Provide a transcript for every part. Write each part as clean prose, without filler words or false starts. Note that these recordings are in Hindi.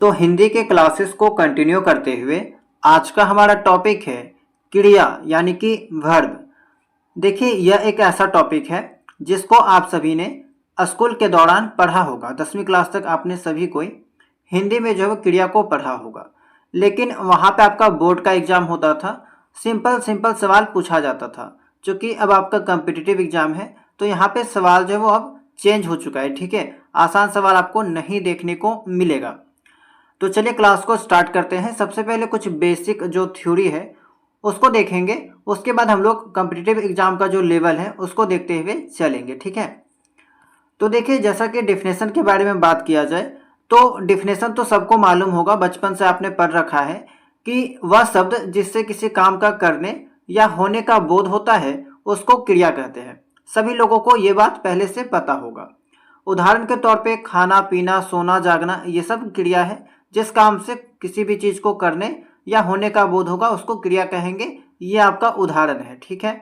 तो हिंदी के क्लासेस को कंटिन्यू करते हुए आज का हमारा टॉपिक है क्रिया यानी कि वर्ब। देखिए, यह एक ऐसा टॉपिक है जिसको आप सभी ने स्कूल के दौरान पढ़ा होगा। 10वीं क्लास तक आपने सभी कोई हिंदी में जो है क्रिया को पढ़ा होगा, लेकिन वहाँ पे आपका बोर्ड का एग्जाम होता था, सिंपल सिंपल सवाल पूछा जाता था। चूँकि अब आपका कम्पिटिटिव एग्जाम है तो यहाँ पे सवाल जो है वो अब चेंज हो चुका है। ठीक है, आसान सवाल आपको नहीं देखने को मिलेगा। तो चलिए क्लास को स्टार्ट करते हैं। सबसे पहले कुछ बेसिक जो थ्योरी है उसको देखेंगे, उसके बाद हम लोग कॉम्पिटिटिव एग्जाम का जो लेवल है उसको देखते हुए चलेंगे। ठीक है, तो देखिए, जैसा कि डेफिनेशन के बारे में बात किया जाए तो डेफिनेशन तो सबको मालूम होगा, बचपन से आपने पढ़ रखा है कि वह शब्द जिससे किसी काम का करने या होने का बोध होता है उसको क्रिया कहते हैं। सभी लोगों को ये बात पहले से पता होगा। उदाहरण के तौर पे खाना पीना सोना जागना ये सब क्रिया है। जिस काम से किसी भी चीज को करने या होने का बोध होगा उसको क्रिया कहेंगे। ये आपका उदाहरण है। ठीक है,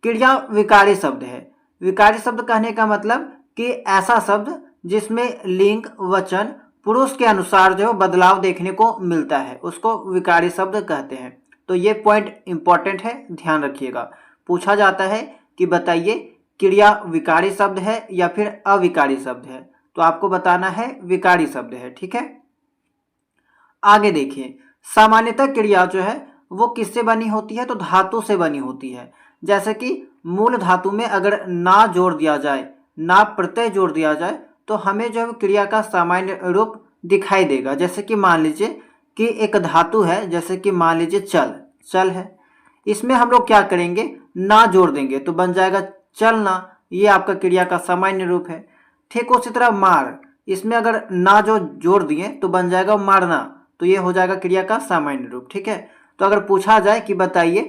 क्रिया विकारी शब्द है। विकारी शब्द कहने का मतलब कि ऐसा शब्द जिसमें लिंग वचन पुरुष के अनुसार जो बदलाव देखने को मिलता है उसको विकारी शब्द कहते हैं। तो ये पॉइंट इंपॉर्टेंट है, ध्यान रखिएगा। पूछा जाता है कि बताइए क्रिया विकारी शब्द है या फिर अविकारी शब्द है, तो आपको बताना है विकारी शब्द है। ठीक है, आगे देखिए, सामान्यतः क्रिया जो है वो किससे बनी होती है, तो धातु से बनी होती है। जैसे कि मूल धातु में अगर ना जोड़ दिया जाए, ना प्रत्यय जोड़ दिया जाए तो हमें जो है क्रिया का सामान्य रूप दिखाई देगा। जैसे कि मान लीजिए कि एक धातु है, जैसे कि मान लीजिए चल, चल है, इसमें हम लोग क्या करेंगे, ना जोड़ देंगे तो बन जाएगा चलना। ये आपका क्रिया का सामान्य रूप है। ठीक उसी तरह मार, इसमें अगर ना जो जोड़ दिए तो बन जाएगा मारना, तो ये हो जाएगा क्रिया का सामान्य रूप। ठीक है, तो अगर पूछा जाए कि बताइए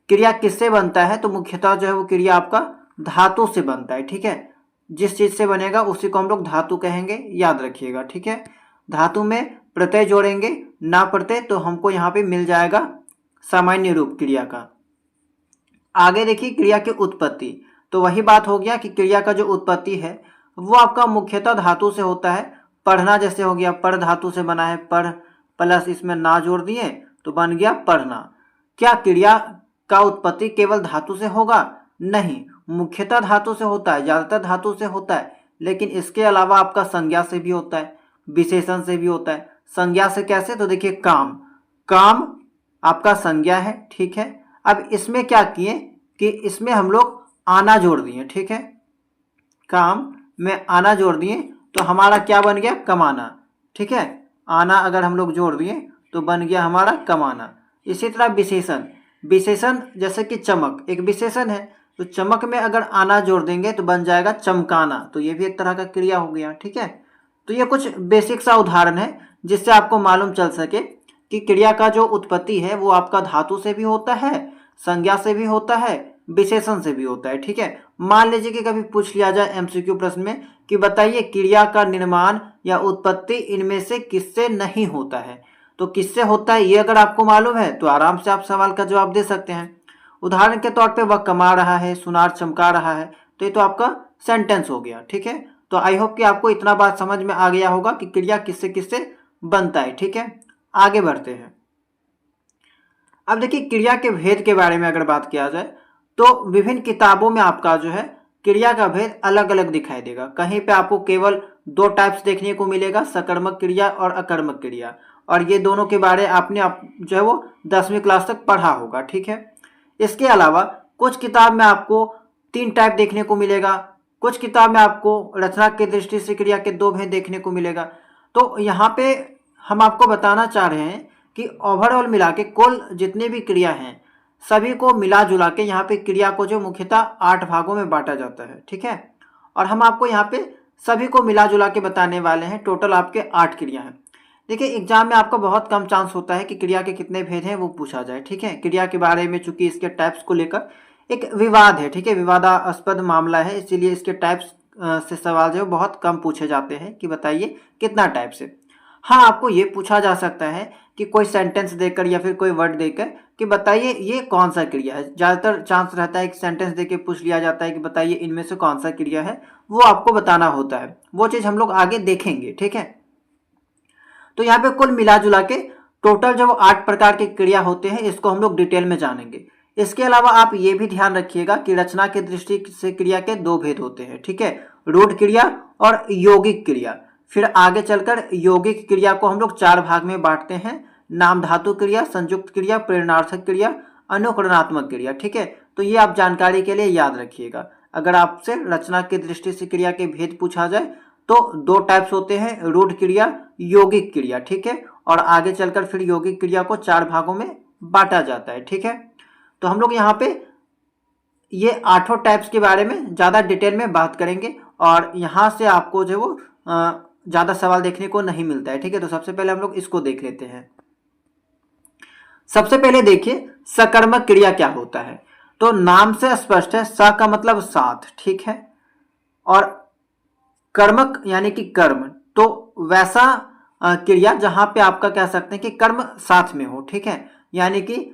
क्रिया किससे बनता है, तो मुख्यतः जो है वो क्रिया आपका धातु से बनता है। ठीक है, जिस चीज से बनेगा उसी को हम लोग धातु कहेंगे, याद रखिएगा। ठीक है, धातु में प्रत्यय जोड़ेंगे, ना प्रत्यय, तो हमको यहाँ पे मिल जाएगा सामान्य रूप क्रिया का। आगे देखिए, क्रिया की उत्पत्ति, तो वही बात हो गया कि क्रिया का जो उत्पत्ति है वो आपका मुख्यतः धातु से होता है। पढ़ना जैसे हो गया, पढ़ धातु से बना है, पढ़ प्लस इसमें ना जोड़ दिए तो बन गया पढ़ना। क्या क्रिया का उत्पत्ति केवल धातु से होगा? नहीं, मुख्यतः धातु से होता है, ज्यादातर धातु से होता है, लेकिन इसके अलावा आपका संज्ञा से भी होता है, विशेषण से भी होता है। संज्ञा से कैसे, तो देखिए काम, काम आपका संज्ञा है। ठीक है, अब इसमें क्या किए कि इसमें हम लोग आना जोड़ दिए। ठीक है, काम में आना जोड़ दिए तो हमारा क्या बन गया, कमाना। ठीक है, आना अगर हम लोग जोड़ दिए तो बन गया हमारा कमाना। इसी तरह विशेषण, विशेषण जैसे कि चमक एक विशेषण है, तो चमक में अगर आना जोड़ देंगे तो बन जाएगा चमकाना, तो ये भी एक तरह का क्रिया हो गया। ठीक है, तो ये कुछ बेसिक सा उदाहरण है जिससे आपको मालूम चल सके कि क्रिया का जो उत्पत्ति है वो आपका धातु से भी होता है, संज्ञा से भी होता है, विशेषण से भी होता है। ठीक है, मान लीजिए कि कभी पूछ लिया जाए एमसीक्यू प्रश्न में कि बताइए क्रिया का निर्माण या उत्पत्ति इनमें से किससे नहीं होता है, तो किससे होता है ये अगर आपको मालूम है तो आराम से आप सवाल का जवाब दे सकते हैं। उदाहरण के तौर पे वह कमा रहा है, सुनार चमका रहा है, तो ये तो आपका सेंटेंस हो गया। ठीक है, तो आई होप कि आपको इतना बात समझ में आ गया होगा कि क्रिया किससे किससे बनता है। ठीक है, आगे बढ़ते हैं। अब देखिए, क्रिया के भेद के बारे में अगर बात किया जाए तो विभिन्न किताबों में आपका जो है क्रिया का भेद अलग अलग दिखाई देगा। कहीं पे आपको केवल दो टाइप्स देखने को मिलेगा, सकर्मक क्रिया और अकर्मक क्रिया, और ये दोनों के बारे आपने जो है वो 10वीं क्लास तक पढ़ा होगा। ठीक है, इसके अलावा कुछ किताब में आपको तीन टाइप देखने को मिलेगा, कुछ किताब में आपको रचना की दृष्टि से क्रिया के दो भेद देखने को मिलेगा। तो यहाँ पे हम आपको बताना चाह रहे हैं कि ओवरऑल मिला के कुल जितने भी क्रिया हैं सभी को मिला जुला के यहाँ पे क्रिया को जो मुख्यतः 8 भागों में बांटा जाता है। ठीक है, और हम आपको यहाँ पे सभी को मिला जुला के बताने वाले हैं। टोटल आपके 8 क्रिया हैं। देखिए, एग्जाम में आपका बहुत कम चांस होता है कि क्रिया के कितने भेद हैं वो पूछा जाए। ठीक है, क्रिया के बारे में चूंकि इसके टाइप्स को लेकर एक विवाद है, ठीक है, विवादास्पद मामला है, इसीलिए इसके टाइप्स से सवाल जो बहुत कम पूछे जाते हैं कि बताइए कितना टाइप से। हाँ, आपको ये पूछा जा सकता है कि कोई सेंटेंस देकर या फिर कोई वर्ड देकर कि बताइए ये कौन सा क्रिया है। ज़्यादातर चांस रहता है कि सेंटेंस देके पूछ लिया जाता है कि बताइए इनमें से कौन सा क्रिया है, वो आपको बताना होता है। वो चीज़ हम लोग आगे देखेंगे। ठीक है, तो यहाँ पे कुल मिला जुला के टोटल जो 8 प्रकार के क्रिया होते हैं इसको हम लोग डिटेल में जानेंगे। इसके अलावा आप ये भी ध्यान रखिएगा कि रचना की दृष्टि से क्रिया के 2 भेद होते हैं, ठीक है, रूढ़ क्रिया और यौगिक क्रिया। फिर आगे चलकर यौगिक क्रिया को हम लोग 4 भाग में बांटते हैं, नाम धातु क्रिया, संयुक्त क्रिया, प्रेरणार्थक क्रिया, अनुकरणात्मक क्रिया, ठीक है। तो ये आप जानकारी के लिए याद रखिएगा। अगर आपसे रचना की दृष्टि से क्रिया के भेद पूछा जाए तो 2 टाइप्स होते हैं, रूढ़ क्रिया, यौगिक क्रिया, ठीक है। और आगे चलकर फिर यौगिक क्रिया को 4 भागों में बांटा जाता है, ठीक है। तो हम लोग यहाँ पे ये 8 टाइप्स के बारे में ज़्यादा डिटेल में बात करेंगे और यहाँ से आपको जो वो ज़्यादा सवाल देखने को नहीं मिलता है, ठीक है। तो सबसे पहले हम लोग इसको देख लेते हैं। सबसे पहले देखिए सकर्मक क्रिया क्या होता है। तो नाम से स्पष्ट है, स का मतलब साथ, ठीक है, और कर्मक यानी कि कर्म, तो वैसा क्रिया जहां पे आपका कह सकते हैं कि कर्म साथ में हो, ठीक है। यानी कि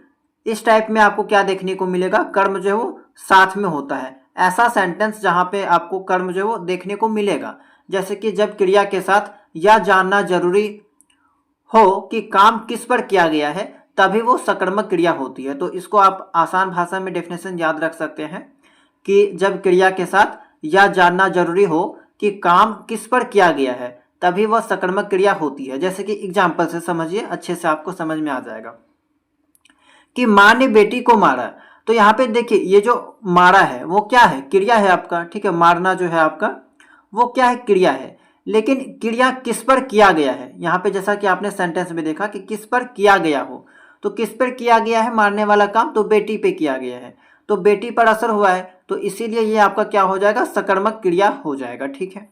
इस टाइप में आपको क्या देखने को मिलेगा, कर्म जो है वो साथ में होता है। ऐसा सेंटेंस जहां पे आपको कर्म जो है वो देखने को मिलेगा, जैसे कि जब क्रिया के साथ यह जानना जरूरी हो कि काम किस पर किया गया है तभी वो सकर्मक क्रिया होती है। तो इसको आप आसान भाषा में डेफिनेशन याद रख सकते हैं कि जब क्रिया के साथ यह जानना जरूरी हो कि काम किस पर किया गया है तभी वह सकर्मक क्रिया होती है। जैसे कि एग्जाम्पल से समझिए, अच्छे से आपको समझ में आ जाएगा कि माँ ने बेटी को मारा। तो यहाँ पे देखिए ये जो मारा है वो क्या है, क्रिया है आपका, ठीक है। मारना जो है आपका वो क्या है, क्रिया है। लेकिन क्रिया किस पर किया गया है, यहाँ पे जैसा कि आपने सेंटेंस में देखा कि किस पर किया गया हो, तो किस पर किया गया है मारने वाला काम, तो बेटी पे किया गया है, तो बेटी पर असर हुआ है, तो इसीलिए ये आपका क्या हो जाएगा, सकर्मक क्रिया हो जाएगा, ठीक है।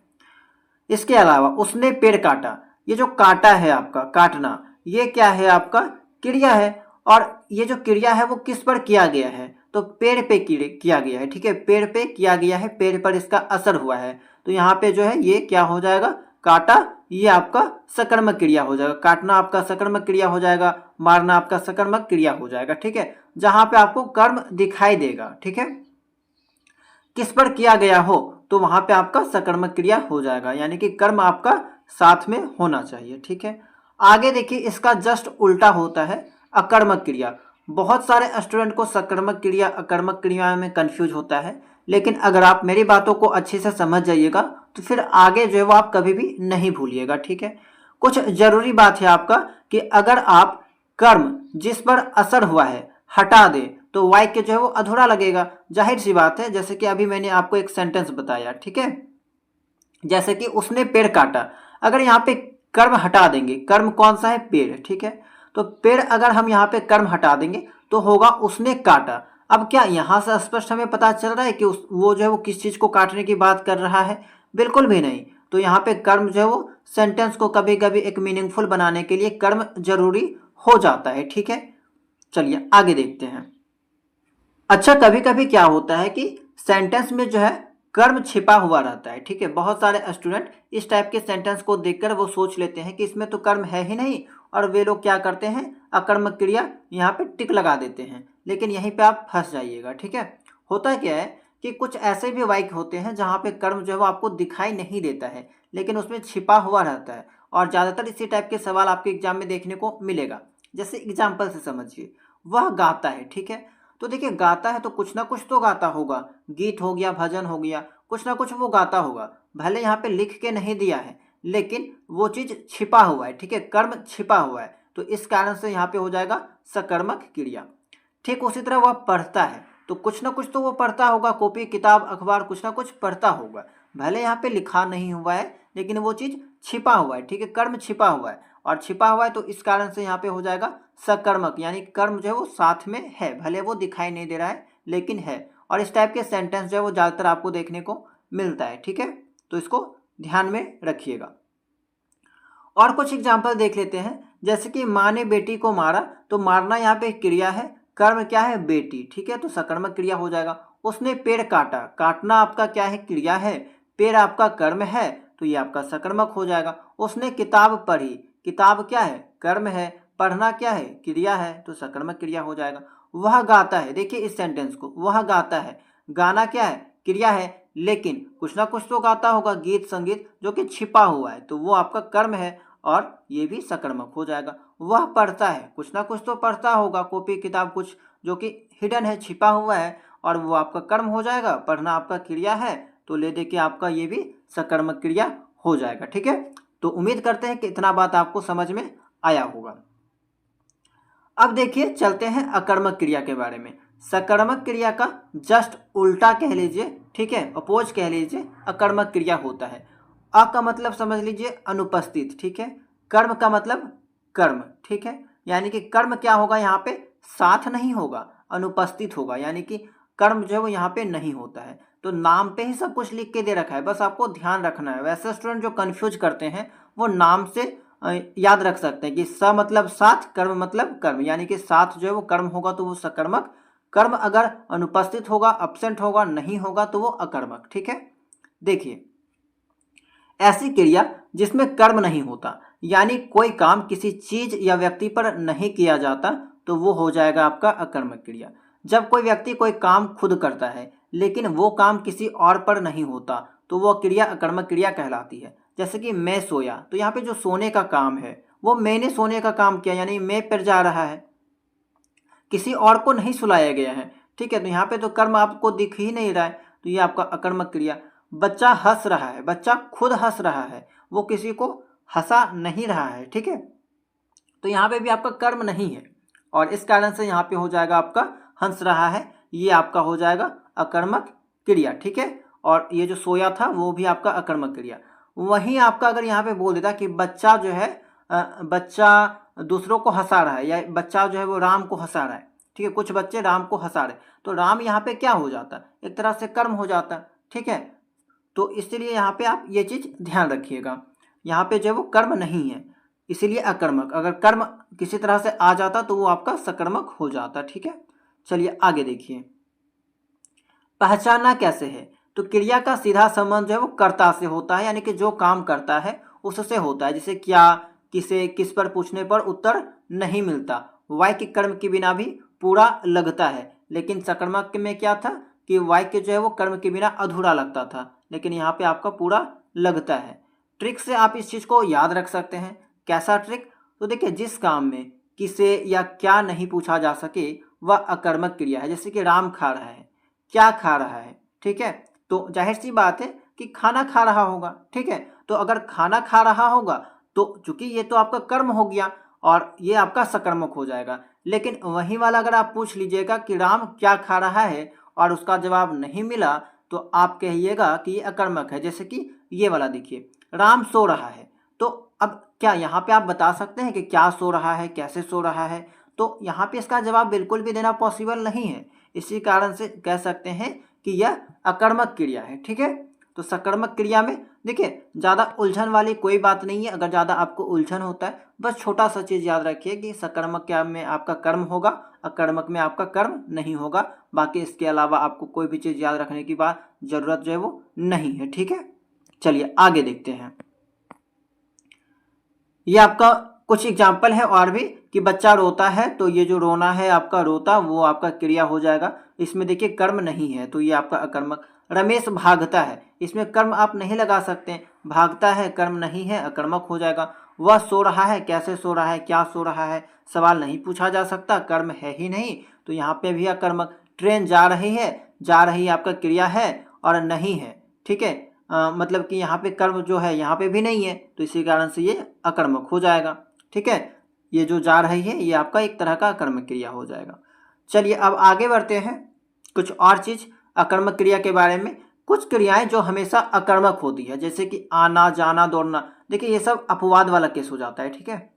इसके अलावा उसने पेड़ काटा, ये जो काटा है आपका, काटना, ये क्या है आपका, क्रिया है। और ये जो क्रिया है वो किस पर किया गया है, तो पेड़ पे किया गया है, ठीक है, पेड़ पे किया गया है, पेड़ पर इसका असर हुआ है। तो यहाँ पे जो है ये क्या हो जाएगा, काटा, ये आपका सकर्मक क्रिया हो जाएगा। काटना आपका सकर्मक क्रिया हो जाएगा, मारना आपका सकर्मक क्रिया हो जाएगा, ठीक है। जहां पे आपको कर्म दिखाई देगा, ठीक है, किस पर किया गया हो तो वहां पे आपका सकर्मक क्रिया हो जाएगा, यानी कि कर्म आपका साथ में होना चाहिए, ठीक है। आगे देखिए इसका जस्ट उल्टा होता है अकर्मक क्रिया। बहुत सारे स्टूडेंट को सकर्मक क्रिया अकर्मक क्रिया में कंफ्यूज होता है, लेकिन अगर आप मेरी बातों को अच्छे से समझ जाइएगा तो फिर आगे जो है वो आप कभी भी नहीं भूलिएगा, ठीक है। कुछ जरूरी बात है आपका कि अगर आप कर्म जिस पर असर हुआ है हटा दें तो वाक्य जो है वो अधूरा लगेगा। जाहिर सी बात है, जैसे कि अभी मैंने आपको एक सेंटेंस बताया, ठीक है, जैसे कि उसने पेड़ काटा। अगर यहाँ पे कर्म हटा देंगे, कर्म कौन सा है, पेड़, ठीक है, तो पेड़ अगर हम यहाँ पे कर्म हटा देंगे तो होगा उसने काटा। अब क्या यहाँ से स्पष्ट हमें पता चल रहा है कि वो जो है वो किस चीज को काटने की बात कर रहा है, बिल्कुल भी नहीं। तो यहाँ पे कर्म जो है वो सेंटेंस को कभी कभी एक मीनिंगफुल बनाने के लिए कर्म जरूरी हो जाता है, ठीक है। चलिए आगे देखते हैं। अच्छा, कभी कभी क्या होता है कि सेंटेंस में जो है कर्म छिपा हुआ रहता है, ठीक है। बहुत सारे स्टूडेंट इस टाइप के सेंटेंस को देखकर वो सोच लेते हैं कि इसमें तो कर्म है ही नहीं, और वे लोग क्या करते हैं, अकर्मक क्रिया यहाँ पे टिक लगा देते हैं। लेकिन यहीं पे आप फंस जाइएगा, ठीक है। होता क्या है कि कुछ ऐसे भी वाक्य होते हैं जहाँ पे कर्म जो है वो आपको दिखाई नहीं देता है, लेकिन उसमें छिपा हुआ रहता है, और ज़्यादातर इसी टाइप के सवाल आपके एग्जाम में देखने को मिलेगा। जैसे एग्जाम्पल से समझिए, वह गाता है, ठीक है। तो देखिए गाता है तो कुछ ना कुछ तो गाता होगा, गीत हो गया, भजन हो गया, कुछ ना कुछ वो गाता होगा। भले यहाँ पे लिख के नहीं दिया है लेकिन वो चीज छिपा हुआ है, ठीक है, कर्म छिपा हुआ है, तो इस कारण से यहाँ पे हो जाएगा सकर्मक क्रिया। ठीक उसी तरह वह पढ़ता है तो कुछ ना कुछ तो वो पढ़ता होगा, कॉपी किताब अखबार कुछ ना कुछ पढ़ता होगा। भले यहाँ पे लिखा नहीं हुआ है लेकिन वो चीज छिपा हुआ है, ठीक है, कर्म छिपा हुआ है, और छिपा हुआ है तो इस कारण से यहाँ पे हो जाएगा सकर्मक, यानी कर्म जो है वो साथ में है, भले वो दिखाई नहीं दे रहा है लेकिन है। और इस टाइप के सेंटेंस जो है वो ज़्यादातर आपको देखने को मिलता है, ठीक है, तो इसको ध्यान में रखिएगा। और कुछ एग्जाम्पल देख लेते हैं, जैसे कि माँ ने बेटी को मारा, तो मारना यहाँ पे क्रिया है, कर्म क्या है, बेटी, ठीक है, तो सकर्मक क्रिया हो जाएगा। उसने पेड़ काटा, काटना आपका क्या है, क्रिया है, पेड़ आपका कर्म है, तो ये आपका सकर्मक हो जाएगा। उसने किताब पढ़ी, किताब क्या है, कर्म है, पढ़ना क्या है, क्रिया है, तो सकर्मक क्रिया हो जाएगा। वह गाता है, देखिए इस सेंटेंस को, वह गाता है, गाना क्या है, क्रिया है, लेकिन कुछ ना कुछ तो गाता होगा, गीत संगीत जो कि छिपा हुआ है, तो वो आपका कर्म है। और ये भी सकर्मक हो जाएगा। वह पढ़ता है, कुछ ना कुछ तो पढ़ता होगा, कॉपी किताब कुछ जो कि हिडन है, छिपा हुआ है, और वो आपका कर्म हो जाएगा। पढ़ना आपका क्रिया है तो ले दे के आपका ये भी सकर्मक क्रिया हो जाएगा। ठीक है, तो उम्मीद करते हैं कि इतना बात आपको समझ में आया होगा। अब देखिए चलते हैं अकर्मक क्रिया के बारे में। सकर्मक क्रिया का जस्ट उल्टा कह लीजिए, ठीक है, अपोज कह लीजिए, अकर्मक क्रिया होता है। अ का मतलब समझ लीजिए अनुपस्थित, ठीक है। कर्म का मतलब कर्म, ठीक है, यानी कि कर्म क्या होगा, यहाँ पे साथ नहीं होगा, अनुपस्थित होगा, यानी कि कर्म जो है वो यहाँ पे नहीं होता है। तो नाम पे ही सब कुछ लिख के दे रखा है, बस आपको ध्यान रखना है। वैसे स्टूडेंट जो कंफ्यूज करते हैं वो नाम से याद रख सकते हैं कि स मतलब साथ, कर्म मतलब कर्म, यानी कि साथ जो है वो कर्म होगा तो वो सकर्मक, कर्म अगर अनुपस्थित होगा, अब्सेंट होगा, नहीं होगा तो वो अकर्मक। ठीक है, देखिए ऐसी क्रिया जिसमें कर्म नहीं होता, यानी कोई काम किसी चीज या व्यक्ति पर नहीं किया जाता, तो वो हो जाएगा आपका अकर्मक क्रिया। जब कोई व्यक्ति कोई काम खुद करता है लेकिन वो काम किसी और पर नहीं होता, तो वो क्रिया अकर्मक क्रिया कहलाती है। जैसे कि मैं सोया, तो यहाँ पे जो सोने का काम है वो मैंने सोने का काम किया, यानी मैं पर जा रहा है, किसी और को नहीं सुलाया गया है। ठीक है, तो यहाँ पे तो कर्म आपको दिख ही नहीं रहा है, तो ये आपका अकर्मक क्रिया। बच्चा हंस रहा है, बच्चा खुद हंस रहा है, वो किसी को हंसा नहीं रहा है। ठीक है, तो यहाँ पे भी आपका कर्म नहीं है, और इस कारण से यहाँ पे हो जाएगा आपका हंस रहा है, ये आपका हो जाएगा अकर्मक क्रिया। ठीक है, और ये जो सोया था वो भी आपका अकर्मक क्रिया। वहीं आपका अगर यहाँ पे बोल देता कि बच्चा जो है बच्चा दूसरों को हंसा रहा है, या बच्चा जो है वो राम को हंसा रहा है, ठीक है, कुछ बच्चे राम को हंसा रहे, तो राम यहाँ पे क्या हो जाता, एक तरह से कर्म हो जाता। ठीक है, तो इसलिए यहाँ पे आप ये चीज ध्यान रखिएगा, यहाँ पे जो है वो कर्म नहीं है, इसीलिए अकर्मक। अगर कर्म किसी तरह से आ जाता तो वो आपका सकर्मक हो जाता। ठीक है, चलिए आगे देखिए, पहचानना कैसे है। तो क्रिया का सीधा संबंध जो है वो कर्ता से होता है, यानी कि जो काम करता है उससे होता है। जैसे क्या, किसे, किस पर पूछने पर उत्तर नहीं मिलता, वाक्य कर्म के बिना भी पूरा लगता है, लेकिन सकर्मक में क्या था कि वाक्य जो है वो कर्म के बिना अधूरा लगता था, लेकिन यहाँ पे आपका पूरा लगता है। ट्रिक से आप इस चीज को याद रख सकते हैं। कैसा ट्रिक, तो देखिए जिस काम में किसे या क्या नहीं पूछा जा सके वह अकर्मक क्रिया है। जैसे कि राम खा रहा है, क्या खा रहा है, ठीक है, तो जाहिर सी बात है कि खाना खा रहा होगा। ठीक है, तो अगर खाना खा रहा होगा तो चूंकि ये तो आपका कर्म हो गया और ये आपका सकर्मक हो जाएगा। लेकिन वही वाला अगर आप पूछ लीजिएगा कि राम क्या खा रहा है और उसका जवाब नहीं मिला, तो आप कहिएगा कि ये अकर्मक है। जैसे कि ये वाला देखिए, राम सो रहा है, तो अब क्या यहाँ पे आप बता सकते हैं कि क्या सो रहा है, कैसे सो रहा है, तो यहाँ पे इसका जवाब बिल्कुल भी देना पॉसिबल नहीं है। इसी कारण से कह सकते हैं कि यह अकर्मक क्रिया है। ठीक है, तो सकर्मक क्रिया में देखिए ज़्यादा उलझन वाली कोई बात नहीं है। अगर ज़्यादा आपको उलझन होता है, बस छोटा सा चीज़ याद रखिए कि सकर्मक क्या में आपका कर्म होगा, अकर्मक में आपका कर्म नहीं होगा। बाकी इसके अलावा आपको कोई भी चीज़ याद रखने की बात जरूरत जो है वो नहीं है। ठीक है, चलिए आगे देखते हैं। ये आपका कुछ एग्जाम्पल है और भी, कि बच्चा रोता है, तो ये जो रोना है आपका रोता, वो आपका क्रिया हो जाएगा। इसमें देखिए कर्म नहीं है, तो ये आपका अकर्मक। रमेश भागता है, इसमें कर्म आप नहीं लगा सकते, भागता है कर्म नहीं है, अकर्मक हो जाएगा। वह सो रहा है, कैसे सो रहा है, क्या सो रहा है, सवाल नहीं पूछा जा सकता, कर्म है ही नहीं, तो यहाँ पे भी अकर्मक। ट्रेन जा रही है, जा रही आपका क्रिया है और नहीं है। ठीक है, मतलब कि यहाँ पे कर्म जो है यहाँ पे भी नहीं है, तो इसी कारण से ये अकर्मक हो जाएगा। ठीक है, ये जो जा रही है ये आपका एक तरह का अकर्मक क्रिया हो जाएगा। चलिए अब आगे बढ़ते हैं, कुछ और चीज अकर्मक क्रिया के बारे में। कुछ क्रियाएं जो हमेशा अकर्मक होती है, जैसे कि आना, जाना, दौड़ना, देखिए ये सब अपवाद वाला केस हो जाता है। ठीक है,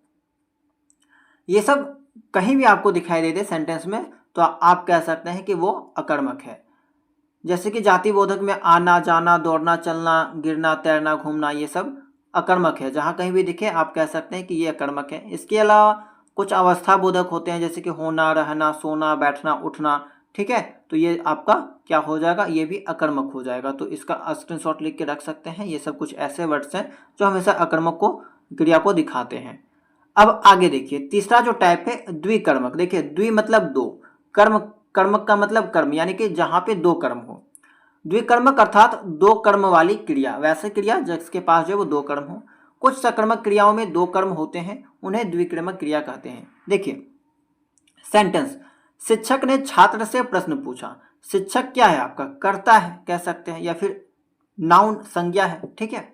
ये सब कहीं भी आपको दिखाई दे दे सेंटेंस में, तो आप कह सकते हैं कि वो अकर्मक है। जैसे कि जाति बोधक में आना, जाना, दौड़ना, चलना, गिरना, तैरना, घूमना, ये सब अकर्मक है। जहाँ कहीं भी दिखे आप कह सकते हैं कि ये अकर्मक है। इसके अलावा कुछ अवस्था बोधक होते हैं, जैसे कि होना, रहना, सोना, बैठना, उठना। ठीक है, तो ये आपका क्या हो जाएगा, ये भी अकर्मक हो जाएगा। तो इसका स्क्रीनशॉट लिख के रख सकते हैं। ये सब कुछ ऐसे वर्ड्स हैं जो हमेशा अकर्मक को, क्रिया को दिखाते हैं। अब आगे देखिए, तीसरा जो टाइप है द्विकर्मक। देखिए द्वि मतलब दो, कर्म, कर्मक का मतलब कर्म, यानी कि जहां पे दो कर्म हो। द्विकर्मक अर्थात दो कर्म वाली क्रिया, वैसे क्रिया जिसके पास जो है वो दो कर्म हो। कुछ सकर्मक क्रियाओं में दो कर्म होते हैं, उन्हें द्विक्रमक क्रिया कहते हैं। देखिए सेंटेंस, शिक्षक ने छात्र से प्रश्न पूछा। शिक्षक क्या है आपका? कर्ता है कह सकते हैं, या फिर नाउन संज्ञा है, ठीक है।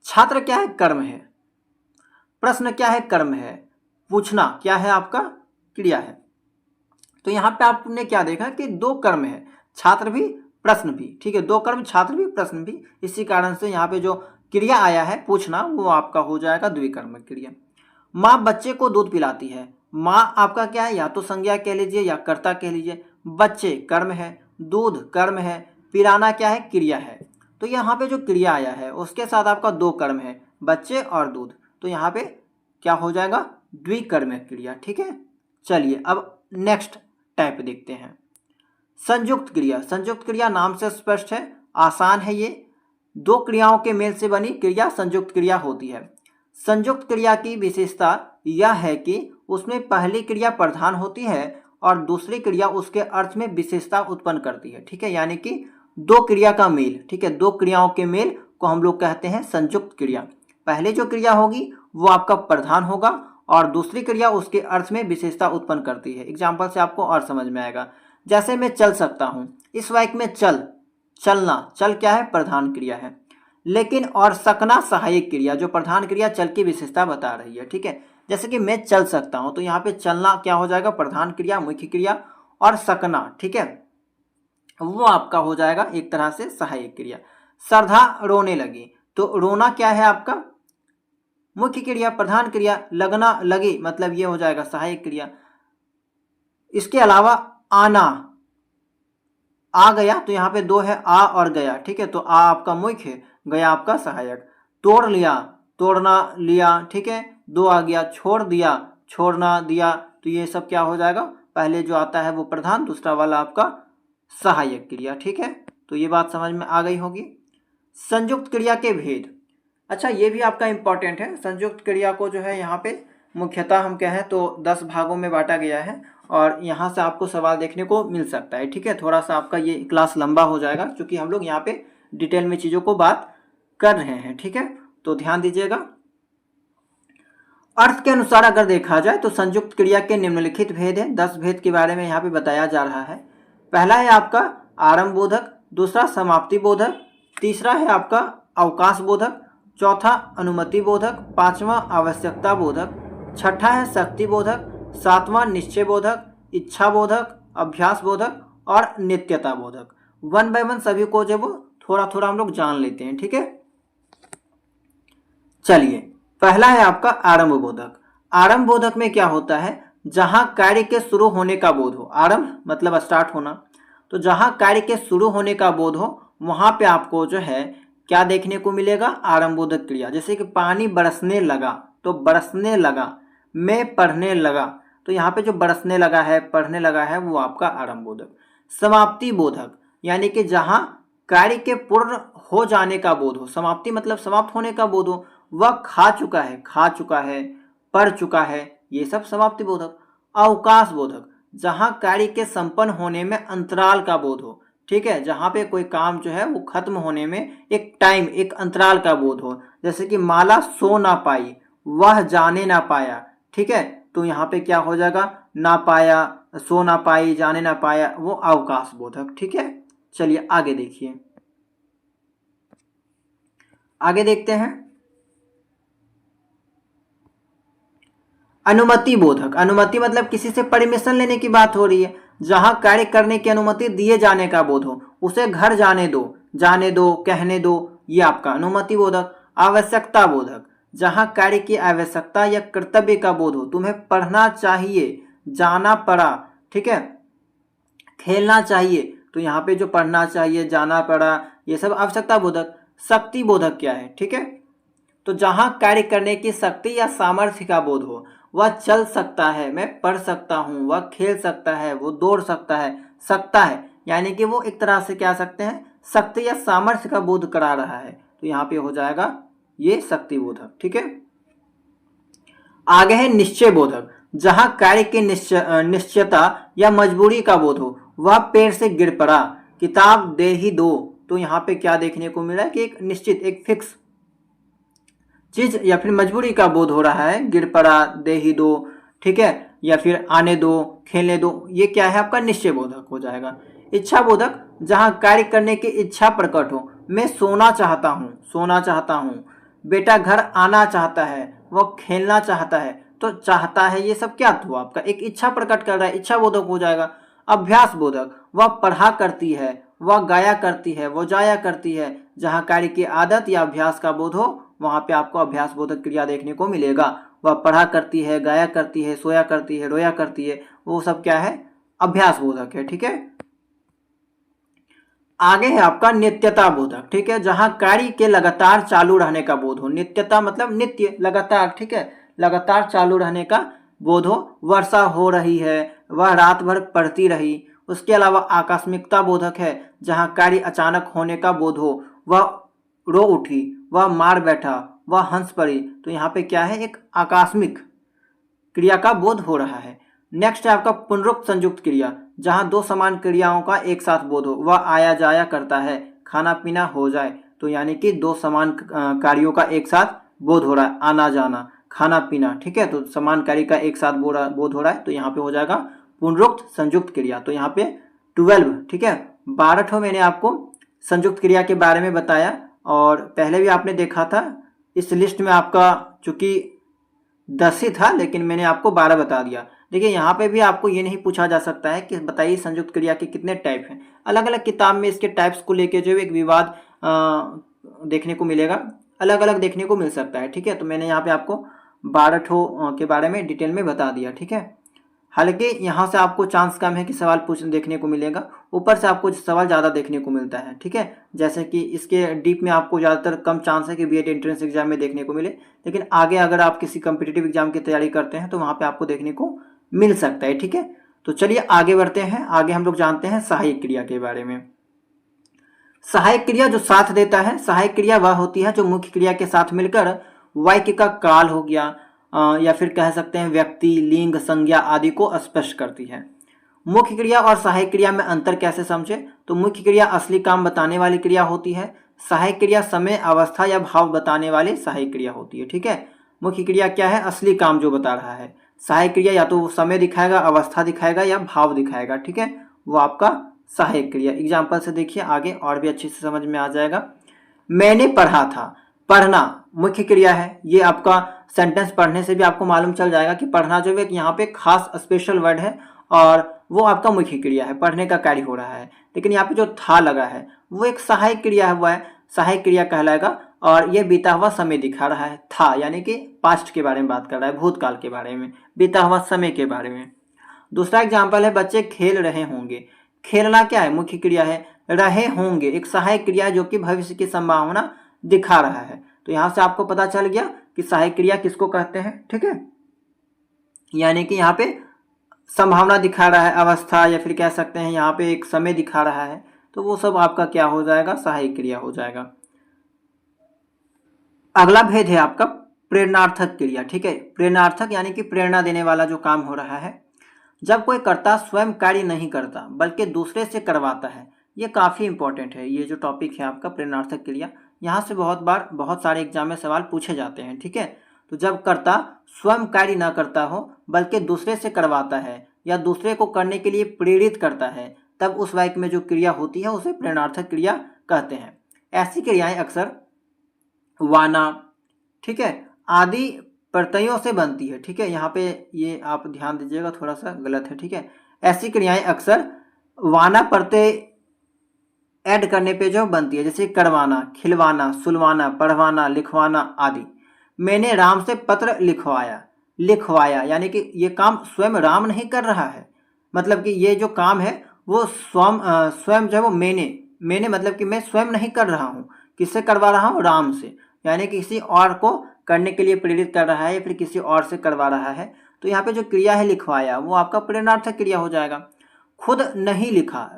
छात्र क्या है? कर्म है। प्रश्न क्या है? कर्म है। पूछना क्या है आपका? क्रिया है। तो यहाँ पे आपने क्या देखा कि दो कर्म है, छात्र भी प्रश्न भी, ठीक है, दो कर्म, छात्र भी प्रश्न भी। इसी कारण से यहाँ पे जो क्रिया आया है पूछना, वो आपका हो जाएगा द्विकर्मक क्रिया। माँ बच्चे को दूध पिलाती है। माँ आपका क्या है? या तो संज्ञा कह लीजिए या कर्ता कह लीजिए। बच्चे कर्म है, दूध कर्म है, पिलाना क्या है? क्रिया है। तो यहाँ पे जो क्रिया आया है उसके साथ आपका दो कर्म है, बच्चे और दूध, तो यहाँ पे क्या हो जाएगा? द्विकर्मक क्रिया, ठीक है। चलिए अब नेक्स्ट टाइप देखते हैं, संयुक्त क्रिया। संयुक्त क्रिया नाम से स्पष्ट है, आसान है, ये दो क्रियाओं के मेल से बनी क्रिया संयुक्त क्रिया होती है। संयुक्त क्रिया की विशेषता यह है कि उसमें पहली क्रिया प्रधान होती है और दूसरी क्रिया उसके अर्थ में विशेषता उत्पन्न करती है, ठीक है, यानी कि दो क्रिया का मेल, ठीक है, दो क्रियाओं के मेल को हम लोग कहते हैं संयुक्त क्रिया। पहले जो क्रिया होगी वो आपका प्रधान होगा और दूसरी क्रिया उसके अर्थ में विशेषता उत्पन्न करती है। एग्जाम्पल से आपको और समझ में आएगा, जैसे मैं चल सकता हूँ, इस वाक्य में चल, चलना, चल क्या है? प्रधान क्रिया है, लेकिन और सकना सहायक क्रिया, जो प्रधान क्रिया चल की विशेषता बता रही है, ठीक है। जैसे कि मैं चल सकता हूँ, तो यहाँ पे चलना क्या हो जाएगा? प्रधान क्रिया, मुख्य क्रिया, और सकना, ठीक है, वो आपका हो जाएगा एक तरह से सहायक क्रिया। श्रद्धा रोने लगी, तो रोना क्या है आपका? मुख्य क्रिया, प्रधान क्रिया। लगना, लगी, मतलब ये हो जाएगा सहायक क्रिया। इसके अलावा आना, आ गया, तो यहाँ पे दो है, आ और गया, ठीक है, तो आ आपका मुख्य है, गया आपका सहायक। तोड़ लिया, तोड़ना, लिया, ठीक है, दो आ गया। छोड़ दिया, छोड़ना, दिया, तो ये सब क्या हो जाएगा? पहले जो आता है वो प्रधान, दूसरा वाला आपका सहायक क्रिया, ठीक है। तो ये बात समझ में आ गई होगी। संयुक्त क्रिया के भेद, अच्छा ये भी आपका इंपॉर्टेंट है। संयुक्त क्रिया को जो है यहाँ पे मुख्यतः हम कहें तो 10 भागों में बांटा गया है और यहाँ से आपको सवाल देखने को मिल सकता है, ठीक है। थोड़ा सा आपका ये क्लास लंबा हो जाएगा क्योंकि हम लोग यहाँ पे डिटेल में चीज़ों को बात कर रहे हैं, ठीक है, तो ध्यान दीजिएगा। अर्थ के अनुसार अगर देखा जाए तो संयुक्त क्रिया के निम्नलिखित भेद है। 10 भेद के बारे में यहाँ पे बताया जा रहा है। पहला है आपका आरंभ बोधक, दूसरा समाप्ति बोधक, तीसरा है आपका अवकाश बोधक, चौथा अनुमति बोधक, पांचवा आवश्यकता बोधक, छठा है शक्ति बोधक, सातवां निश्चय बोधक, इच्छा बोधक, अभ्यास बोधक और नित्यता बोधक। वन बाय वन सभी को जो वो थोड़ा थोड़ा हम लोग जान लेते हैं, ठीक है। चलिए पहला है आपका आरंभ बोधक। आरंभ बोधक में क्या होता है? जहां कार्य के शुरू होने का बोध हो, आरंभ मतलब स्टार्ट होना, तो जहां कार्य के शुरू होने का बोध हो वहां पे आपको जो है क्या देखने को मिलेगा? आरंभ बोधक क्रिया। जैसे कि पानी बरसने लगा, तो बरसने लगा, मैं पढ़ने लगा, तो यहाँ पे जो बरसने लगा है, पढ़ने लगा है, वो आपका आरंभ बोधक। समाप्ति बोधक यानी कि जहां कार्य के पूर्ण हो जाने का बोध हो, समाप्ति मतलब समाप्त होने का बोध हो, वह खा चुका है, पढ़ चुका है, ये सब समाप्ति बोधक। अवकाश बोधक जहां कार्य के संपन्न होने में अंतराल का बोध हो, ठीक है, जहां पे कोई काम जो है वो खत्म होने में एक टाइम, एक अंतराल का बोध हो। जैसे कि माला सो ना पाई, वह जाने ना पाया, ठीक है, तो यहाँ पे क्या हो जाएगा? ना पाया, सो ना पाई, जाने ना पाया, वो अवकाश बोधक, ठीक है। चलिए आगे देखिए, आगे देखते हैं अनुमति बोधक। अनुमति मतलब किसी से परमिशन लेने की बात हो रही है, जहां कार्य करने की अनुमति दिए जाने का बोध हो, उसे घर जाने दो, कहने दो, ये आपका अनुमति बोधक। आवश्यकता बोधक जहां कार्य की आवश्यकता या कर्तव्य का बोध हो, तुम्हें पढ़ना चाहिए, जाना पड़ा, ठीक है, खेलना चाहिए, तो यहाँ पे जो पढ़ना चाहिए, जाना पड़ा, ये सब आवश्यकता बोधक। शक्ति बोधक क्या है? ठीक है, तो जहां कार्य करने की शक्ति या सामर्थ्य का बोध हो, वह चल सकता है, मैं पढ़ सकता हूँ, वह खेल सकता है, वो दौड़ सकता है, यानी कि वो एक तरह से क्या सकते हैं? शक्ति या सामर्थ्य का बोध करा रहा है, तो यहाँ पे हो जाएगा ये शक्ति बोधक, ठीक है। आगे है निश्चय बोधक, जहां कार्य की निश्चयता या मजबूरी का बोध हो, वह पेड़ से गिर पड़ा, किताब दे ही दो, तो यहाँ पे क्या देखने को मिला कि एक निश्चित, एक फिक्स चीज या फिर मजबूरी का बोध हो रहा है, गिर पड़ा, दे ही दो, ठीक है, या फिर आने दो, खेलने दो, ये क्या है आपका निश्चय बोधक हो जाएगा। इच्छा बोधक, जहां कार्य करने की इच्छा प्रकट हो, मैं सोना चाहता हूँ, सोना चाहता हूँ, बेटा घर आना चाहता है, वह खेलना चाहता है, तो चाहता है ये सब क्या हुआ आपका एक इच्छा प्रकट कर रहा है, इच्छा बोधक हो जाएगा। अभ्यास बोधक, वह पढ़ा करती है, वह गाया करती है, वह जाया करती है, जहाँ कार्य की आदत या अभ्यास का बोध हो वहां पे आपको अभ्यास बोधक क्रिया देखने को मिलेगा। वह पढ़ा करती है, गाया करती है, सोया करती है, रोया करती है, वो सब क्या है अभ्यास बोधक है, ठीक है। आगे है आपका नित्यता बोधक, ठीक है, जहां कार्य के लगातार चालू रहने का बोध हो। नित्यता मतलब नित्य, लगातार, ठीक है, लगातार चालू रहने का बोध हो। वर्षा हो रही है, वह रात भर पढ़ती रही। उसके अलावा आकस्मिकता बोधक है, जहां कार्य अचानक होने का बोध हो। वह रो उठी, वह मार बैठा, वह हंस पड़ी, तो यहाँ पे क्या है एक आकस्मिक क्रिया का बोध हो रहा है। नेक्स्ट है आपका पुनरुक्त संयुक्त क्रिया, जहां दो समान क्रियाओं का एक साथ बोध हो। वह आया जाया करता है, खाना पीना हो जाए, तो यानी कि दो समान कार्यों का एक साथ बोध हो रहा है, आना जाना, खाना पीना, ठीक है, तो समान कार्य का एक साथ बोध हो रहा है, तो यहाँ पे हो जाएगा पुनरुक्त संयुक्त क्रिया। तो यहाँ पे 12, ठीक है, 12 मैंने आपको संयुक्त क्रिया के बारे में बताया, और पहले भी आपने देखा था इस लिस्ट में आपका चूंकि 10 ही था, लेकिन मैंने आपको 12 बता दिया। देखिए यहाँ पे भी आपको ये नहीं पूछा जा सकता है कि बताइए संयुक्त क्रिया के कितने टाइप हैं। अलग अलग किताब में इसके टाइप्स को लेके जो एक विवाद देखने को मिलेगा, अलग अलग देखने को मिल सकता है, ठीक है। तो मैंने यहाँ पे आपको 12 के बारे में डिटेल में बता दिया, ठीक है। हालांकि यहाँ से आपको चांस कम है कि सवाल देखने को मिलेगा, ऊपर से आपको सवाल ज़्यादा देखने को मिलता है, ठीक है। जैसे कि इसके डीप में आपको ज़्यादातर कम चांस है कि बीएड एंट्रेंस एग्जाम में देखने को मिले, लेकिन आगे अगर आप किसी कम्पिटिटिव एग्जाम की तैयारी करते हैं तो वहाँ पर आपको देखने को मिल सकता है, ठीक है। तो चलिए आगे बढ़ते हैं। आगे हम लोग जानते हैं सहायक क्रिया के बारे में। सहायक क्रिया जो साथ देता है, सहायक क्रिया वह होती है जो मुख्य क्रिया के साथ मिलकर वाक्य का काल हो गया या फिर कह सकते हैं व्यक्ति, लिंग, संज्ञा आदि को स्पष्ट करती है। मुख्य क्रिया और सहायक क्रिया में अंतर कैसे समझे? तो मुख्य क्रिया असली काम बताने वाली क्रिया होती है, सहायक क्रिया समय, अवस्था या भाव बताने वाली सहायक क्रिया होती है, ठीक है। मुख्य क्रिया क्या है? असली काम जो बता रहा है। सहायक क्रिया या तो समय दिखाएगा, अवस्था दिखाएगा या भाव दिखाएगा, ठीक है, वो आपका सहायक क्रिया। एग्जाम्पल से देखिए आगे और भी अच्छे से समझ में आ जाएगा। मैंने पढ़ा था, पढ़ना मुख्य क्रिया है। ये आपका सेंटेंस पढ़ने से भी आपको मालूम चल जाएगा कि पढ़ना जो है यहाँ पे खास स्पेशल वर्ड है और वो आपका मुख्य क्रिया है, पढ़ने का कार्य हो रहा है। लेकिन यहाँ पे जो था लगा है वो एक सहायक क्रिया हुआ है, सहायक क्रिया कहलाएगा। और ये बीता हुआ समय दिखा रहा है, था यानी कि पास्ट के बारे में बात कर रहा है, भूतकाल के बारे में, बीता हुआ समय के बारे में। दूसरा एग्जाम्पल है बच्चे खेल रहे होंगे। खेलना क्या है? मुख्य क्रिया है। रहे होंगे एक सहायक क्रिया है जो कि भविष्य की संभावना दिखा रहा है। तो यहां से आपको पता चल गया कि सहायक क्रिया किसको कहते हैं, ठीक है। यानी कि यहाँ पे संभावना दिखा रहा है, अवस्था या फिर कह सकते हैं यहाँ पे एक समय दिखा रहा है, तो वो सब आपका क्या हो जाएगा? सहायक क्रिया हो जाएगा। अगला भेद है आपका प्रेरणार्थक क्रिया, ठीक है। प्रेरणार्थक यानी कि प्रेरणा देने वाला जो काम हो रहा है। जब कोई कर्ता स्वयं कार्य नहीं करता बल्कि दूसरे से करवाता है, ये काफ़ी इंपॉर्टेंट है। ये जो टॉपिक है आपका प्रेरणार्थक क्रिया, यहाँ से बहुत सारे एग्जाम में सवाल पूछे जाते हैं, ठीक है। तो जब कर्ता स्वयं कार्य न करता हो बल्कि दूसरे से करवाता है या दूसरे को करने के लिए प्रेरित करता है, तब उस वाक्य में जो क्रिया होती है उसे प्रेरणार्थक क्रिया कहते हैं। ऐसी क्रियाएं अक्सर वाना, ठीक है, आदि प्रत्ययों से बनती है, ठीक है। यहाँ पे ये आप ध्यान दीजिएगा, थोड़ा सा गलत है, ठीक है। ऐसी क्रियाएं अक्सर वाना प्रत्यय ऐड करने पे जो बनती है, जैसे करवाना, खिलवाना, सुलवाना, पढ़वाना, लिखवाना आदि। मैंने राम से पत्र लिखवाया, लिखवाया यानी कि ये काम स्वयं राम नहीं कर रहा है, मतलब कि ये जो काम है वो स्वयं जो है वो मैंने मतलब कि मैं स्वयं नहीं कर रहा हूँ। किससे करवा रहा हूँ? राम से, यानी कि किसी और को करने के लिए प्रेरित कर रहा है या फिर किसी और से करवा रहा है। तो यहाँ पे जो क्रिया है लिखवाया, वो आपका प्रेरणार्थक क्रिया हो जाएगा। खुद नहीं लिखा,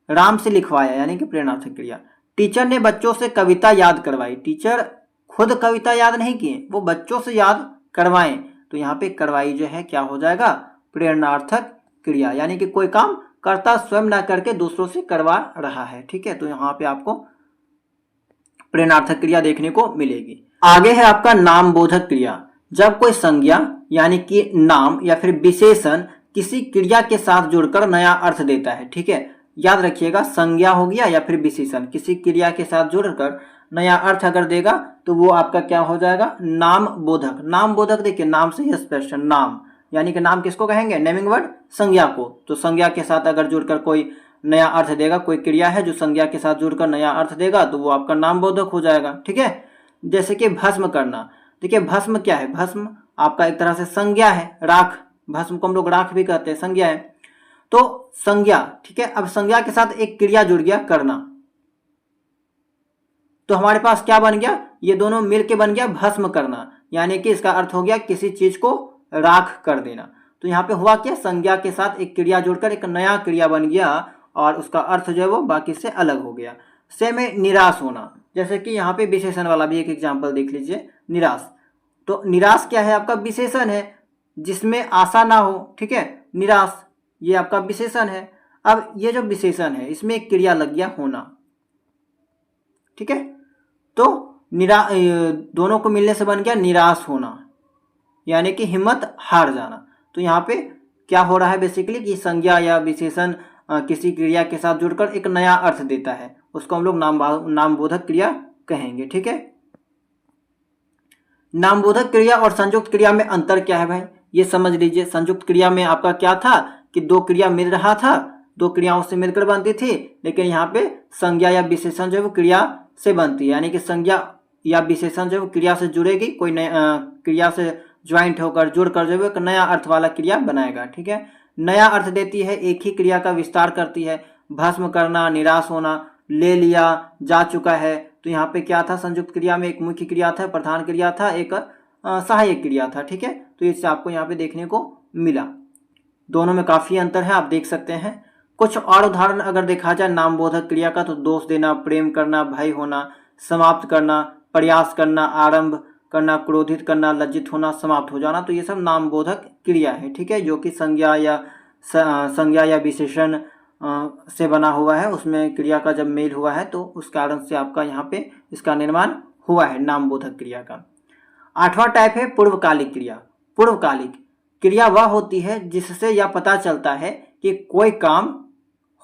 राम से लिखवाया यानी कि प्रेरणार्थक क्रिया। टीचर ने बच्चों से कविता याद करवाई, टीचर खुद कविता याद नहीं किए, वो बच्चों से याद करवाएं, तो यहाँ पे करवाई जो है क्या हो जाएगा? प्रेरणार्थक क्रिया, यानी कि कोई काम कर्ता स्वयं ना करके दूसरों से करवा रहा है, ठीक है। तो यहाँ पे आपको प्रेरणार्थक क्रिया देखने को मिलेगी। आगे है आपका नाम बोधक क्रिया। जब कोई संज्ञा यानी कि नाम या फिर विशेषण किसी क्रिया के साथ जुड़कर नया अर्थ देता है। ठीक है, याद रखिएगा, संज्ञा हो गया या फिर विशेषण किसी क्रिया के साथ जुड़कर नया अर्थ अगर देगा तो वो आपका क्या हो जाएगा, नाम बोधक। नाम बोधक देखिए, नाम से ही स्पष्ट, नाम यानी कि नाम किसको कहेंगे, नेमिंग वर्ड, संज्ञा को। तो संज्ञा के साथ अगर जुड़कर कोई नया अर्थ देगा, कोई क्रिया है जो संज्ञा के साथ जुड़कर नया अर्थ देगा तो वो आपका नाम बोधक हो जाएगा। ठीक है, जैसे कि भस्म करना। देखिए भस्म क्या है, भस्म आपका एक तरह से संज्ञा है, राख, भस्म को हम लोग राख भी कहते हैं, संज्ञा है। तो संज्ञा, ठीक है, अब संज्ञा के साथ एक क्रिया जुड़ गया, करना, तो हमारे पास क्या बन गया, ये दोनों मिलके बन गया भस्म करना, यानी कि इसका अर्थ हो गया किसी चीज को राख कर देना। तो यहाँ पे हुआ क्या, संज्ञा के साथ एक क्रिया जुड़कर एक नया क्रिया बन गया और उसका अर्थ जो है वो बाकी से अलग हो गया। सेम है निराश होना, जैसे कि यहाँ पे विशेषण वाला भी एक एग्जाम्पल देख लीजिए, निराश। तो निराश क्या है, आपका विशेषण है जिसमें आशा ना हो। ठीक है, निराश ये आपका विशेषण है। अब ये जो विशेषण है इसमें एक क्रिया लग गया होना। ठीक है, तो दोनों को मिलने से बन गया निराश होना, यानी कि हिम्मत हार जाना। तो यहाँ पे क्या हो रहा है बेसिकली कि संज्ञा या विशेषण किसी क्रिया के साथ जुड़कर एक नया अर्थ देता है, उसको हम लोग नामबोधक क्रिया कहेंगे। ठीक है, नामबोधक क्रिया और संयुक्त क्रिया में अंतर क्या है भाई, ये समझ लीजिए। संयुक्त क्रिया में आपका क्या था कि दो क्रिया मिल रहा था, दो क्रियाओं से मिलकर बनती थी, लेकिन यहाँ पे संज्ञा या विशेषण जो है वो क्रिया से बनती है, यानी कि संज्ञा या विशेषण जो है वो क्रिया से जुड़ेगी, कोई क्रिया से ज्वाइंट होकर जुड़कर जो है एक नया अर्थ वाला क्रिया बनाएगा। ठीक है, नया अर्थ देती है, एक ही क्रिया का विस्तार करती है। भस्म करना, निराश होना, ले लिया, जा चुका है। तो यहाँ पे क्या था, संयुक्त क्रिया में एक मुख्य क्रिया था, प्रधान क्रिया था, एक सहायक क्रिया था। ठीक है, तो इससे आपको यहाँ पे देखने को मिला, दोनों में काफी अंतर है, आप देख सकते हैं। कुछ और उदाहरण अगर देखा जाए नामबोधक क्रिया का, तो दोष देना, प्रेम करना, भय होना, समाप्त करना, प्रयास करना, आरंभ करना, क्रोधित करना, लज्जित होना, समाप्त हो जाना, तो ये सब नामबोधक क्रिया है। ठीक है, जो कि संज्ञा या विशेषण से बना हुआ है, उसमें क्रिया का जब मेल हुआ है तो उस कारण से आपका यहाँ पे इसका निर्माण हुआ है नामबोधक क्रिया का। 8वां टाइप है पूर्वकालिक क्रिया। पूर्वकालिक क्रिया वह होती है जिससे यह पता चलता है कि कोई काम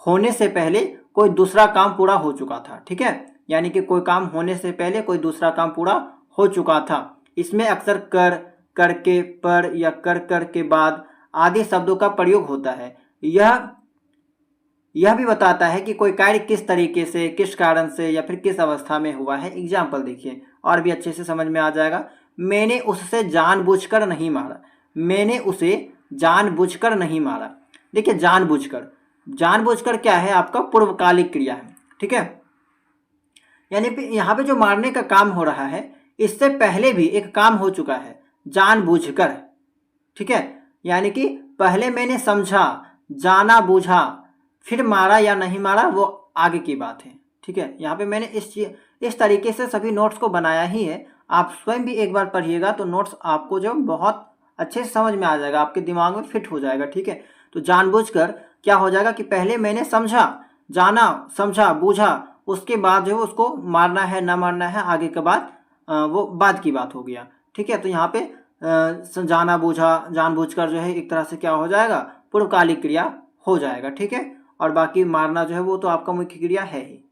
होने से पहले कोई दूसरा काम पूरा हो चुका था। ठीक है, यानी कि कोई काम होने से पहले कोई दूसरा काम पूरा हो चुका था। इसमें अक्सर कर, करके, पर या कर के बाद आदि शब्दों का प्रयोग होता है। यह भी बताता है कि कोई कार्य किस तरीके से, किस कारण से या फिर किस अवस्था में हुआ है। एग्जाम्पल देखिए और भी अच्छे से समझ में आ जाएगा। मैंने उससे जानबूझकर नहीं मारा, मैंने उसे जानबूझकर नहीं मारा। देखिए जानबूझकर क्या है, आपका पूर्वकालिक क्रिया है। ठीक है, यानी यहाँ पे जो मारने का काम हो रहा है इससे पहले भी एक काम हो चुका है जानबूझकर। ठीक है, यानी कि पहले मैंने समझा, जाना, बूझा, फिर मारा या नहीं मारा वो आगे की बात है। ठीक है, यहाँ पे मैंने इस तरीके से सभी नोट्स को बनाया ही है। आप स्वयं भी एक बार पढ़िएगा तो नोट्स आपको जो बहुत अच्छे से समझ में आ जाएगा, आपके दिमाग में फिट हो जाएगा। ठीक है, तो जानबूझकर क्या हो जाएगा कि पहले मैंने समझा, जाना, समझा, बूझा, उसके बाद जो उसको मारना है ना मारना है आगे के बाद वो बाद की बात हो गया। ठीक है, तो यहाँ पे जाना, बूझा, जानबूझकर जो है एक तरह से क्या हो जाएगा, पूर्वकालिक क्रिया हो जाएगा। ठीक है, और बाकी मारना जो है वो तो आपका मुख्य क्रिया है ही।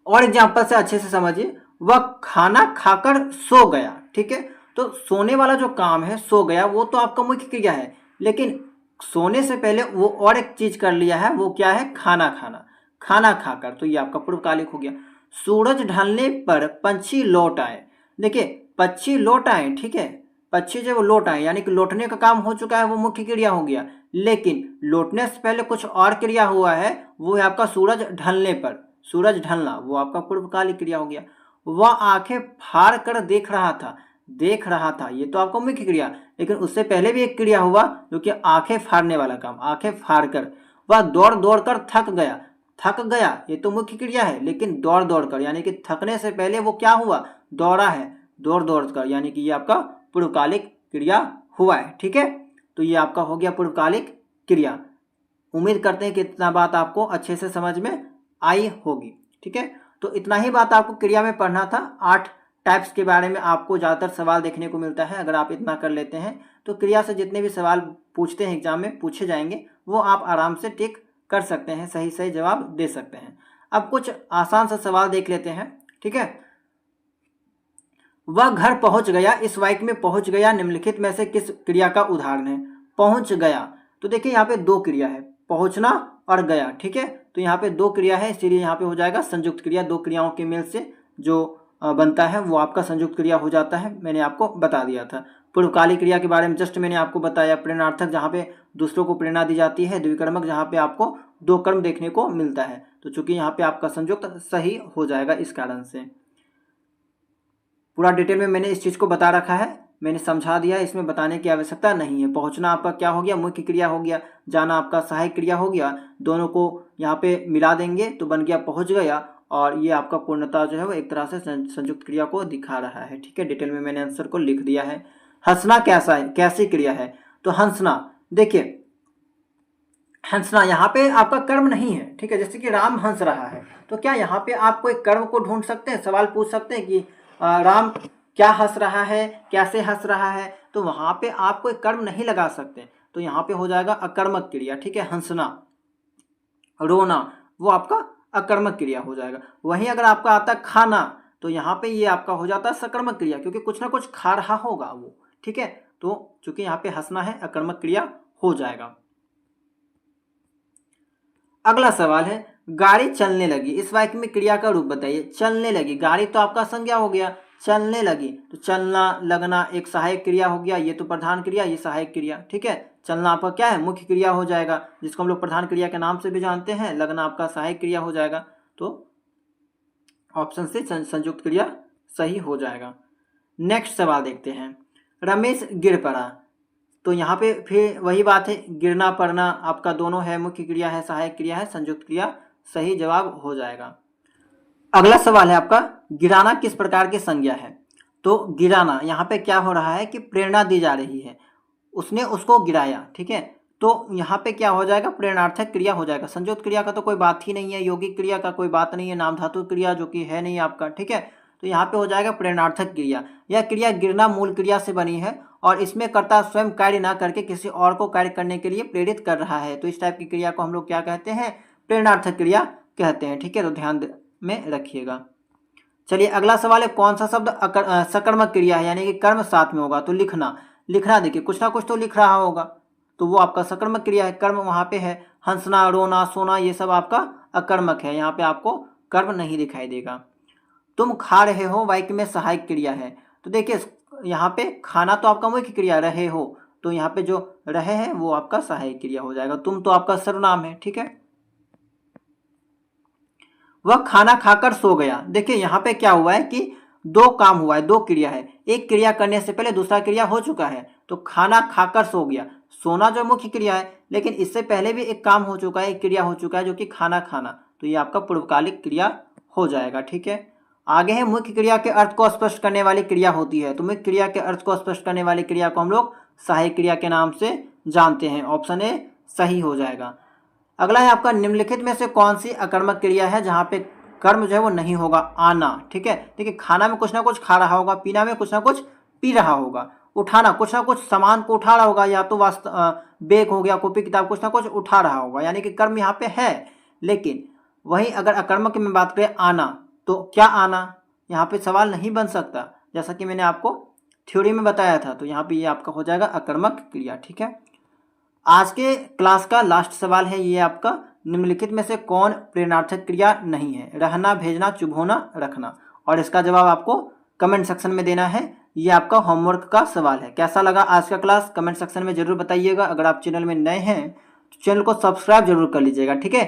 और एग्जाम्पल से अच्छे से समझिए, वह खाना खाकर सो गया। ठीक है, तो सोने वाला जो काम है, सो गया, वो तो आपका मुख्य क्रिया है, लेकिन सोने से पहले वो और एक चीज कर लिया है, वो क्या है, खाना खाना, खाना खाकर, तो ये आपका पूर्वकालिक हो गया। सूरज ढलने पर पंछी लौट आए। देखिए पक्षी लौट आए, ठीक है, पक्षी जो वो लौट आए यानी कि लौटने का काम हो चुका है, वो मुख्य क्रिया हो गया, लेकिन लौटने से पहले कुछ और क्रिया हुआ है, वो है आपका सूरज ढलने पर, सूरज ढलना, वो आपका पूर्वकालिक क्रिया हो गया। वह आंखें फाड़ कर देख रहा था, देख रहा था, ये तो आपका मुख्य क्रिया, लेकिन उससे पहले भी एक क्रिया हुआ जो कि आंखें फाड़ने वाला काम, आंखें फाड़ कर। वह दौड़ दौड़ कर थक गया, थक गया, ये तो मुख्य क्रिया है, लेकिन दौड़ दौड़ कर, यानी कि थकने से पहले वो क्या हुआ, दौड़ा है, दौड़ दौड़ कर, यानी कि ये आपका पूर्वकालिक क्रिया हुआ है। ठीक है, तो ये आपका हो गया पूर्वकालिक क्रिया। उम्मीद करते हैं कि इतना बात आपको अच्छे से समझ में आई होगी। ठीक है, तो इतना ही बात आपको क्रिया में पढ़ना था। 8 टाइप्स के बारे में आपको ज़्यादातर सवाल देखने को मिलता है। अगर आप इतना कर लेते हैं तो क्रिया से जितने भी सवाल पूछते हैं एग्जाम में पूछे जाएंगे वो आप आराम से टिक कर सकते हैं, सही सही जवाब दे सकते हैं। अब कुछ आसान सा सवाल देख लेते हैं, ठीक है। वह घर पहुंच गया, इस वाक्य में पहुंच गया निम्नलिखित में से किस क्रिया का उदाहरण है? पहुंच गया, तो देखिए यहाँ पे दो क्रिया है, पहुंचना और गया, ठीक है। तो यहाँ पे दो क्रिया है, इसीलिए यहाँ पे हो जाएगा संयुक्त क्रिया। दो क्रियाओं के मेल से जो बनता है वो आपका संयुक्त क्रिया हो जाता है, मैंने आपको बता दिया था। पूर्वकालिक क्रिया के बारे में जस्ट मैंने आपको बताया। प्रेरणार्थक जहाँ पे दूसरों को प्रेरणा दी जाती है, द्विकर्मक जहाँ पे आपको दो कर्म देखने को मिलता है। तो चूंकि यहाँ पे आपका संयुक्त सही हो जाएगा, इस कारण से पूरा डिटेल में मैंने इस चीज़ को बता रखा है, मैंने समझा दिया है, इसमें बताने की आवश्यकता नहीं है। पहुंचना आपका क्या हो गया? मुख्य क्रिया हो गया। जाना आपका सहायक क्रिया हो गया। दोनों को यहाँ पे मिला देंगे तो बन गया पहुंच गया, और ये आपका पूर्णता जो है वो एक तरह से संयुक्त क्रिया को दिखा रहा है, ठीक है। डिटेल में मैंने आंसर को लिख दिया है। हंसना कैसा है, कैसी क्रिया है? तो हंसना, देखिए हंसना यहाँ पे आपका कर्म नहीं है, ठीक है। जैसे कि राम हंस रहा है, तो क्या यहाँ पे आप कोई कर्म को ढूंढ सकते हैं? सवाल पूछ सकते हैं कि राम क्या हंस रहा है, कैसे हंस रहा है? तो वहां पे आप कोई कर्म नहीं लगा सकते, तो यहाँ पे हो जाएगा अकर्मक क्रिया, ठीक है। हंसना, रोना, वो आपका अकर्मक क्रिया हो जाएगा। वहीं अगर आपका आता खाना, तो यहाँ पे ये आपका हो जाता है सकर्मक क्रिया, क्योंकि कुछ ना कुछ खा रहा होगा वो, ठीक है। तो चूंकि यहाँ पे हंसना है, अकर्मक क्रिया हो जाएगा। अगला सवाल है, गाड़ी चलने लगी, इस वाक्य में क्रिया का रूप बताइए। चलने लगी, गाड़ी तो आपका संज्ञा हो गया, चलने लगी, तो चलना लगना एक सहायक क्रिया हो गया। ये तो प्रधान क्रिया, ये सहायक क्रिया, ठीक है। चलना आपका क्या है? मुख्य क्रिया हो जाएगा, जिसको हम लोग प्रधान क्रिया के नाम से भी जानते हैं। लगना आपका सहायक क्रिया हो जाएगा। तो ऑप्शन से संयुक्त क्रिया सही हो जाएगा। नेक्स्ट सवाल देखते हैं। रमेश गिर पड़ा, तो यहाँ पे फिर वही बात है, गिरना पड़ना आपका दोनों है, मुख्य क्रिया है, सहायक क्रिया है, संयुक्त क्रिया सही जवाब हो जाएगा। अगला सवाल है आपका, गिराना किस प्रकार की संज्ञा है? तो गिराना यहाँ पे क्या हो रहा है कि प्रेरणा दी जा रही है, उसने उसको गिराया, ठीक है। तो यहाँ पे क्या हो जाएगा? प्रेरणार्थक क्रिया हो जाएगा। संयुक्त क्रिया का तो कोई बात ही नहीं है, यौगिक क्रिया का कोई बात नहीं है, नाम धातु क्रिया जो कि है नहीं आपका, ठीक है। तो यहाँ पे हो जाएगा प्रेरणार्थक क्रिया। यह क्रिया गिरना मूल क्रिया से बनी है और इसमें कर्ता स्वयं कार्य ना करके किसी और को कार्य करने के लिए प्रेरित कर रहा है। तो इस टाइप की क्रिया को हम लोग क्या कहते हैं? प्रेरणार्थक क्रिया कहते हैं, ठीक है। तो ध्यान में रखिएगा। चलिए अगला सवाल है, कौन सा शब्द सकर्मक क्रिया है, यानी कि कर्म साथ में होगा? तो लिखना, लिखना देखिए कुछ ना कुछ तो लिख रहा होगा, तो वो आपका सकर्मक क्रिया है, कर्म वहाँ पे है। हंसना, रोना, सोना, ये सब आपका अकर्मक है, यहाँ पे आपको कर्म नहीं दिखाई देगा। तुम खा रहे हो वाक्य में सहायक क्रिया है, तो देखिए यहाँ पे खाना तो आपका मुख्य क्रिया, रहे हो, तो यहाँ पे जो रहे हैं वो आपका सहायक क्रिया हो जाएगा। तुम तो आपका सर्वनाम है, ठीक है। वह खाना खाकर सो गया, देखिए यहाँ पे क्या हुआ है कि दो काम हुआ है, दो क्रिया है। एक क्रिया करने से पहले दूसरा क्रिया हो चुका है, तो खाना खाकर सो गया। सोना जो मुख्य क्रिया है, लेकिन इससे पहले भी एक काम हो चुका है, एक क्रिया हो चुका है जो कि खाना खाना, तो ये आपका पूर्वकालिक क्रिया हो जाएगा, ठीक है। आगे है, मुख्य क्रिया के अर्थ को स्पष्ट करने वाली क्रिया होती है, तो मुख्य क्रिया के अर्थ को स्पष्ट करने वाली क्रिया को हम लोग सहायक क्रिया के नाम से जानते हैं। ऑप्शन ए सही हो जाएगा। अगला है आपका, निम्नलिखित में से कौन सी अकर्मक क्रिया है जहाँ पे कर्म जो है वो नहीं होगा? आना, ठीक है। देखिए खाना में कुछ ना कुछ खा रहा होगा, पीना में कुछ ना कुछ पी रहा होगा, उठाना कुछ ना कुछ सामान को उठा रहा होगा, या तो बैग हो गया, कॉपी किताब, कुछ ना कुछ उठा रहा होगा, यानी कि कर्म यहाँ पे है। लेकिन वहीं अगर अकर्मक में बात करें आना, तो क्या आना? यहाँ पे सवाल नहीं बन सकता, जैसा कि मैंने आपको थ्योरी में बताया था। तो यहाँ पे ये आपका हो जाएगा अकर्मक क्रिया, ठीक है। आज के क्लास का लास्ट सवाल है ये आपका, निम्नलिखित में से कौन प्रेरणार्थक क्रिया नहीं है? रहना, भेजना, चुप होना, रखना। और इसका जवाब आपको कमेंट सेक्शन में देना है। ये आपका होमवर्क का सवाल है। कैसा लगा आज का क्लास कमेंट सेक्शन में जरूर बताइएगा। अगर आप चैनल में नए हैं तो चैनल को सब्सक्राइब जरूर कर लीजिएगा, ठीक है।